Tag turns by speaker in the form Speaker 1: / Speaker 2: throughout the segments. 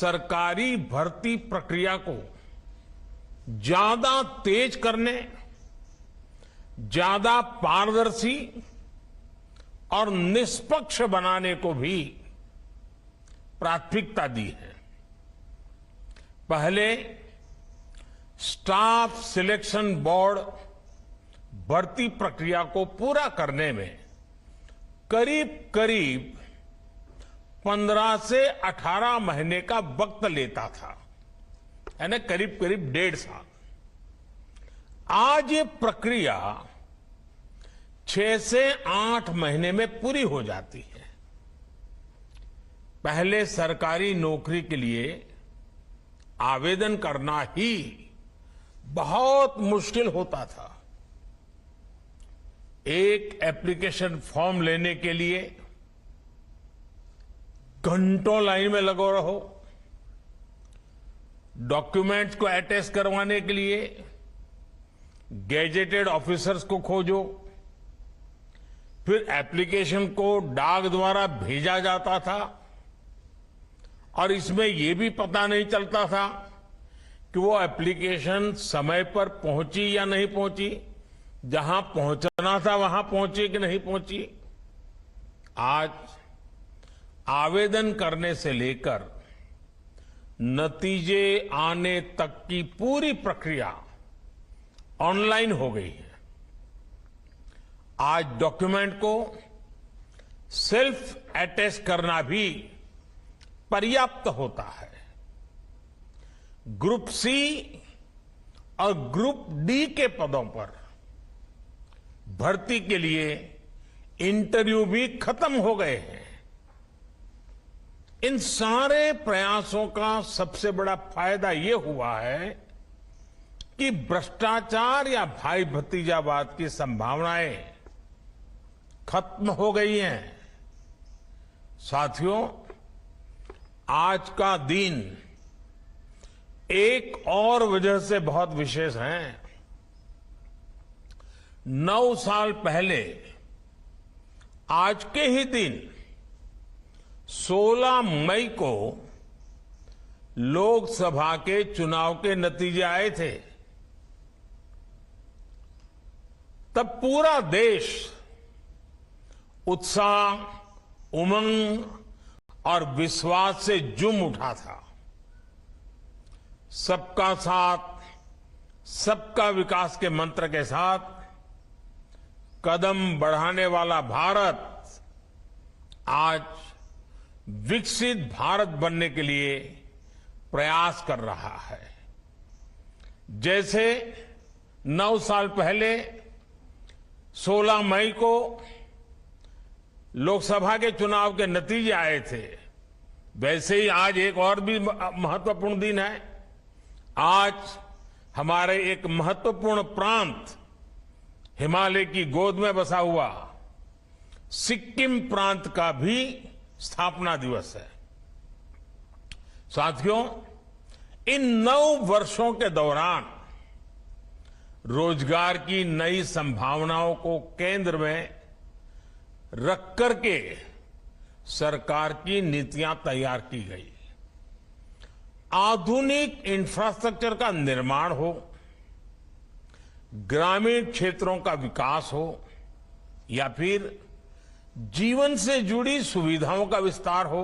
Speaker 1: सरकारी भर्ती प्रक्रिया को ज्यादा तेज करने, ज्यादा पारदर्शी और निष्पक्ष बनाने को भी प्राथमिकता दी है। पहले स्टाफ सिलेक्शन बोर्ड भर्ती प्रक्रिया को पूरा करने में करीब करीब 15 से 18 महीने का वक्त लेता था, यानी करीब करीब 1.5 साल। आज ये प्रक्रिया 6 से 8 महीने में पूरी हो जाती है। पहले सरकारी नौकरी के लिए आवेदन करना ही बहुत मुश्किल होता था। एक एप्लीकेशन फॉर्म लेने के लिए घंटों लाइन में लगो रहो, डॉक्यूमेंट्स को अटैच करवाने के लिए गैजेटेड ऑफिसर्स को खोजो, फिर एप्लीकेशन को डाक द्वारा भेजा जाता था और इसमें यह भी पता नहीं चलता था कि वो एप्लीकेशन समय पर पहुंची या नहीं पहुंची, जहां पहुंचना था वहां पहुंची कि नहीं पहुंची। आज आवेदन करने से लेकर नतीजे आने तक की पूरी प्रक्रिया ऑनलाइन हो गई है। आज डॉक्यूमेंट को सेल्फ अटैच करना भी पर्याप्त होता है। ग्रुप सी और ग्रुप डी के पदों पर भर्ती के लिए इंटरव्यू भी खत्म हो गए हैं। इन सारे प्रयासों का सबसे बड़ा फायदा यह हुआ है कि भ्रष्टाचार या भाई भतीजावाद की संभावनाएं खत्म हो गई हैं। साथियों, आज का दिन एक और वजह से बहुत विशेष है। 9 साल पहले आज के ही दिन 16 मई को लोकसभा के चुनाव के नतीजे आए थे। तब पूरा देश उत्साह, उमंग और विश्वास से झूम उठा था। सबका साथ, सबका विकास के मंत्र के साथ कदम बढ़ाने वाला भारत आज विकसित भारत बनने के लिए प्रयास कर रहा है। जैसे 9 साल पहले 16 मई को लोकसभा के चुनाव के नतीजे आए थे, वैसे ही आज एक और भी महत्वपूर्ण दिन है। आज हमारे एक महत्वपूर्ण प्रांत, हिमालय की गोद में बसा हुआ सिक्किम प्रांत का भी स्थापना दिवस है। साथियों, इन 9 वर्षों के दौरान रोजगार की नई संभावनाओं को केंद्र में रख करके सरकार की नीतियां तैयार की गई। आधुनिक इंफ्रास्ट्रक्चर का निर्माण हो, ग्रामीण क्षेत्रों का विकास हो या फिर जीवन से जुड़ी सुविधाओं का विस्तार हो,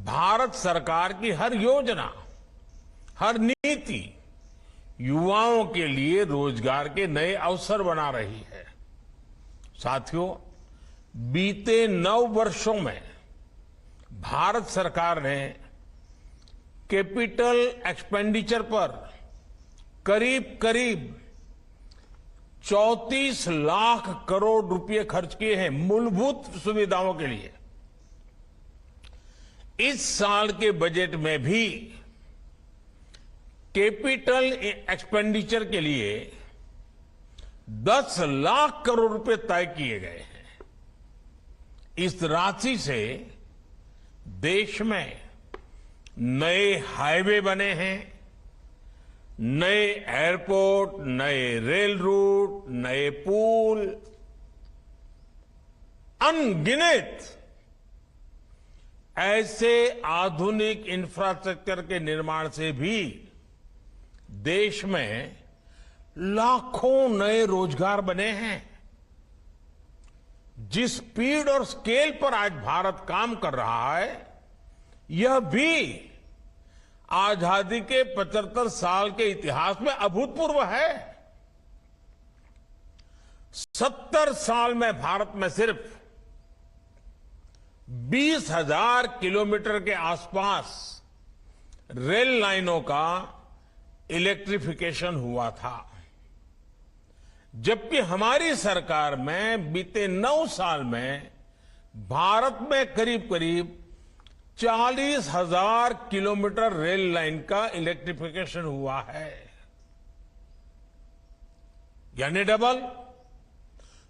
Speaker 1: भारत सरकार की हर योजना, हर नीति युवाओं के लिए रोजगार के नए अवसर बना रही है। साथियों, बीते 9 वर्षों में भारत सरकार ने कैपिटल एक्सपेंडिचर पर करीब करीब 34 लाख करोड़ रुपए खर्च किए हैं मूलभूत सुविधाओं के लिए। इस साल के बजट में भी कैपिटल एक्सपेंडिचर के लिए 10 लाख करोड़ रुपए तय किए गए हैं। इस राशि से देश में नए हाईवे बने हैं, नए एयरपोर्ट, नए रेल रूट, नए पुल, अनगिनत ऐसे आधुनिक इंफ्रास्ट्रक्चर के निर्माण से भी देश में लाखों नए रोजगार बने हैं। जिस स्पीड और स्केल पर आज भारत काम कर रहा है, यह भी आजादी के 75 साल के इतिहास में अभूतपूर्व है। 70 साल में भारत में सिर्फ 20,000 किलोमीटर के आसपास रेल लाइनों का इलेक्ट्रिफिकेशन हुआ था, जबकि हमारी सरकार में बीते 9 साल में भारत में करीब करीब 40,000 किलोमीटर रेल लाइन का इलेक्ट्रिफिकेशन हुआ है, यानी डबल।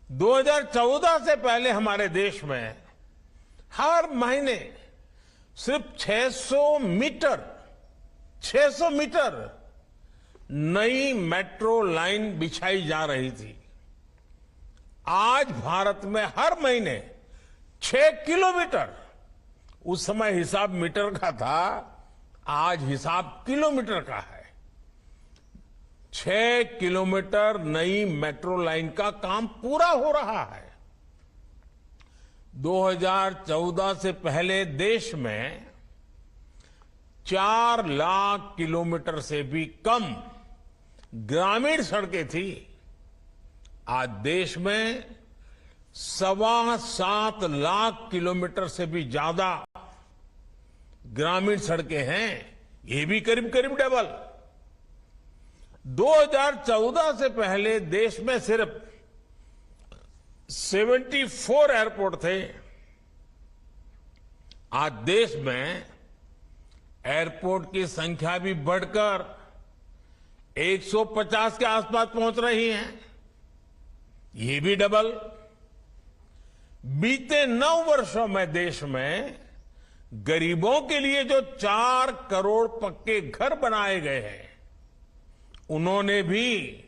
Speaker 1: 2014 से पहले हमारे देश में हर महीने सिर्फ 600 मीटर नई मेट्रो लाइन बिछाई जा रही थी। आज भारत में हर महीने 6 किलोमीटर, उस समय हिसाब मीटर का था, आज हिसाब किलोमीटर का है, 6 किलोमीटर नई मेट्रो लाइन का काम पूरा हो रहा है। 2014 से पहले देश में 4 लाख किलोमीटर से भी कम ग्रामीण सड़कें थी। आज देश में 7.25 लाख किलोमीटर से भी ज्यादा ग्रामीण सड़कें हैं, ये भी करीब करीब डबल। 2014 से पहले देश में सिर्फ 74 एयरपोर्ट थे। आज देश में एयरपोर्ट की संख्या भी बढ़कर 150 के आसपास पहुंच रही है, ये भी डबल। बीते 9 वर्षों में देश में गरीबों के लिए जो 4 करोड़ पक्के घर बनाए गए हैं, उन्होंने भी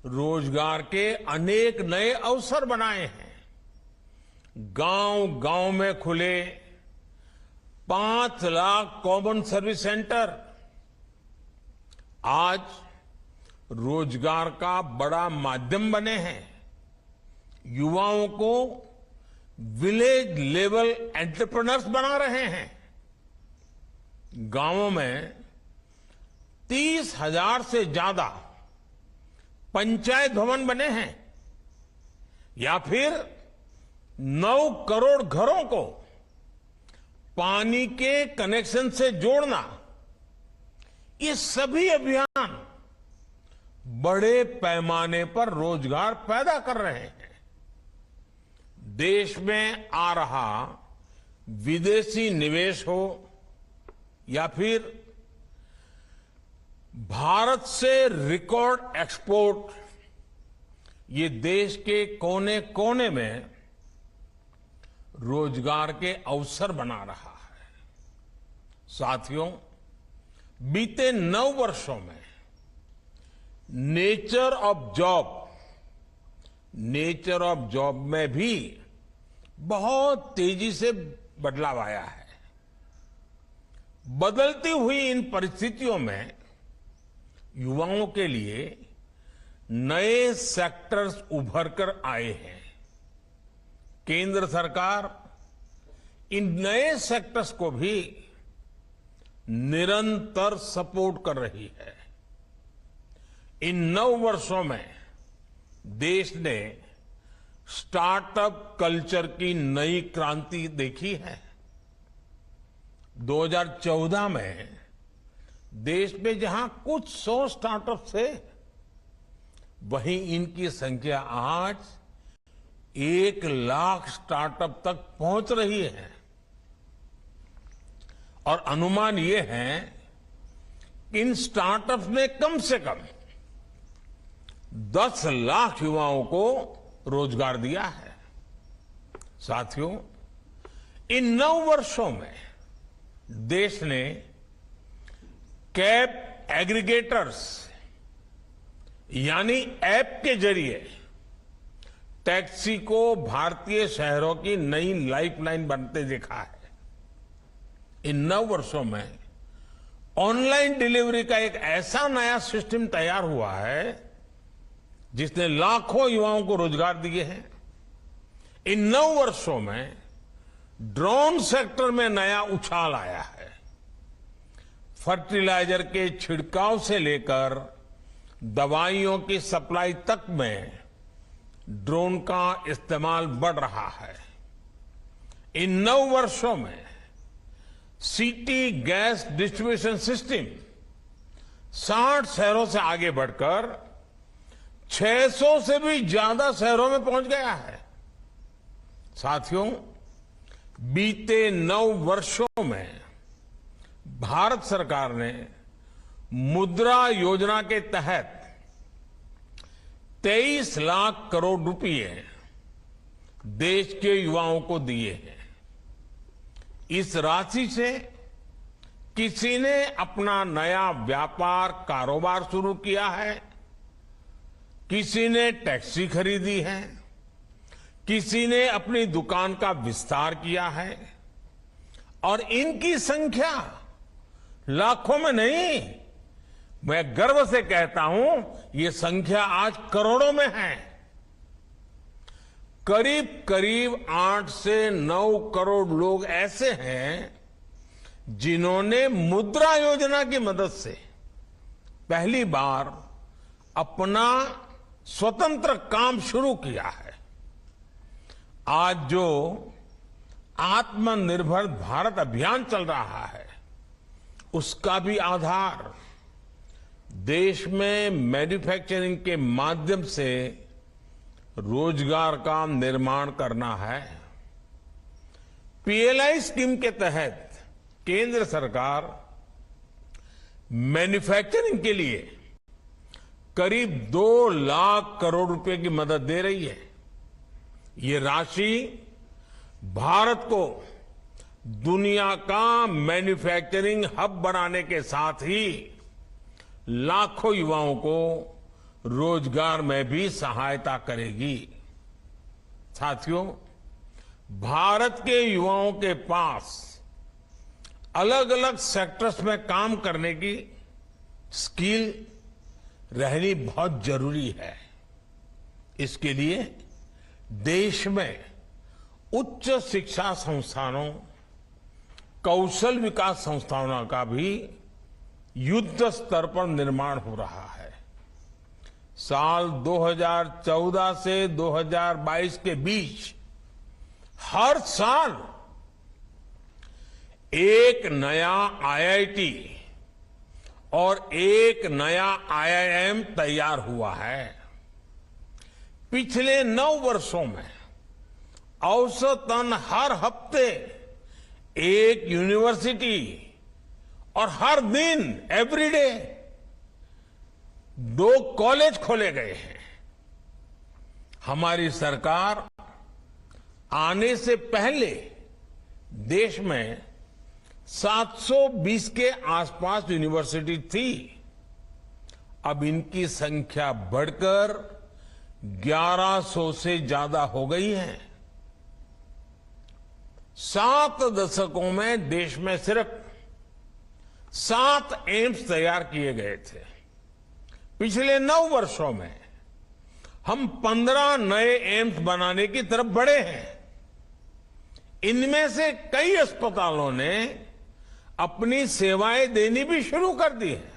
Speaker 1: रोजगार के अनेक नए अवसर बनाए हैं। गांव गांव में खुले 5 लाख कॉमन सर्विस सेंटर आज रोजगार का बड़ा माध्यम बने हैं। युवाओं को विलेज लेवल एंटरप्रेन्योर्स बना रहे हैं। गांवों में 30,000 से ज्यादा पंचायत भवन बने हैं, या फिर 9 करोड़ घरों को पानी के कनेक्शन से जोड़ना, ये सभी अभियान बड़े पैमाने पर रोजगार पैदा कर रहे हैं। देश में आ रहा विदेशी निवेश हो या फिर भारत से रिकॉर्ड एक्सपोर्ट, ये देश के कोने कोने में रोजगार के अवसर बना रहा है। साथियों, बीते 9 वर्षों में नेचर ऑफ जॉब में भी बहुत तेजी से बदलाव आया है। बदलती हुई इन परिस्थितियों में युवाओं के लिए नए सेक्टर्स उभर कर आए हैं। केंद्र सरकार इन नए सेक्टर्स को भी निरंतर सपोर्ट कर रही है। इन 9 वर्षों में देश ने स्टार्टअप कल्चर की नई क्रांति देखी है। 2014 में देश में जहां कुछ 100 स्टार्टअप थे, वहीं इनकी संख्या आज 1 लाख स्टार्टअप तक पहुंच रही है। और अनुमान ये है कि इन स्टार्टअप्स ने कम से कम 10 लाख युवाओं को रोजगार दिया है। साथियों, इन 9 वर्षों में देश ने कैब एग्रीगेटर्स यानी ऐप के जरिए टैक्सी को भारतीय शहरों की नई लाइफलाइन बनते देखा है। इन 9 वर्षों में ऑनलाइन डिलीवरी का एक ऐसा नया सिस्टम तैयार हुआ है जिसने लाखों युवाओं को रोजगार दिए हैं। इन 9 वर्षों में ड्रोन सेक्टर में नया उछाल आया है। फर्टिलाइजर के छिड़काव से लेकर दवाइयों की सप्लाई तक में ड्रोन का इस्तेमाल बढ़ रहा है। इन 9 वर्षों में सिटी गैस डिस्ट्रीब्यूशन सिस्टम 60 शहरों से आगे बढ़कर 600 से भी ज्यादा शहरों में पहुंच गया है। साथियों, बीते 9 वर्षों में भारत सरकार ने मुद्रा योजना के तहत 23 लाख करोड़ रुपए देश के युवाओं को दिए हैं। इस राशि से किसी ने अपना नया व्यापार कारोबार शुरू किया है, किसी ने टैक्सी खरीदी है, किसी ने अपनी दुकान का विस्तार किया है और इनकी संख्या लाखों में नहीं, मैं गर्व से कहता हूं ये संख्या आज करोड़ों में है। करीब करीब 8 से 9 करोड़ लोग ऐसे हैं जिन्होंने मुद्रा योजना की मदद से पहली बार अपना स्वतंत्र काम शुरू किया है। आज जो आत्मनिर्भर भारत अभियान चल रहा है उसका भी आधार देश में मैन्युफैक्चरिंग के माध्यम से रोजगार का निर्माण करना है। पीएलआई स्कीम के तहत केंद्र सरकार मैन्युफैक्चरिंग के लिए करीब 2 लाख करोड़ रुपए की मदद दे रही है। ये राशि भारत को दुनिया का मैन्युफैक्चरिंग हब बनाने के साथ ही लाखों युवाओं को रोजगार में भी सहायता करेगी। साथियों, भारत के युवाओं के पास अलग अलग सेक्टर्स में काम करने की स्किल रहनी बहुत जरूरी है। इसके लिए देश में उच्च शिक्षा संस्थानों, कौशल विकास संस्थानों का भी युद्ध स्तर पर निर्माण हो रहा है। साल 2014 से 2022 के बीच हर साल एक नया आईआईटी और एक नया आईआईएम तैयार हुआ है। पिछले 9 वर्षों में औसतन हर हफ्ते एक यूनिवर्सिटी और हर दिन एवरीडे 2 कॉलेज खोले गए हैं। हमारी सरकार आने से पहले देश में 720 के आसपास यूनिवर्सिटी थी। अब इनकी संख्या बढ़कर 1100 से ज्यादा हो गई है। 7 दशकों में देश में सिर्फ 7 एम्स तैयार किए गए थे। पिछले 9 वर्षों में हम 15 नए एम्स बनाने की तरफ बढ़े हैं। इनमें से कई अस्पतालों ने अपनी सेवाएं देनी भी शुरू कर दी है।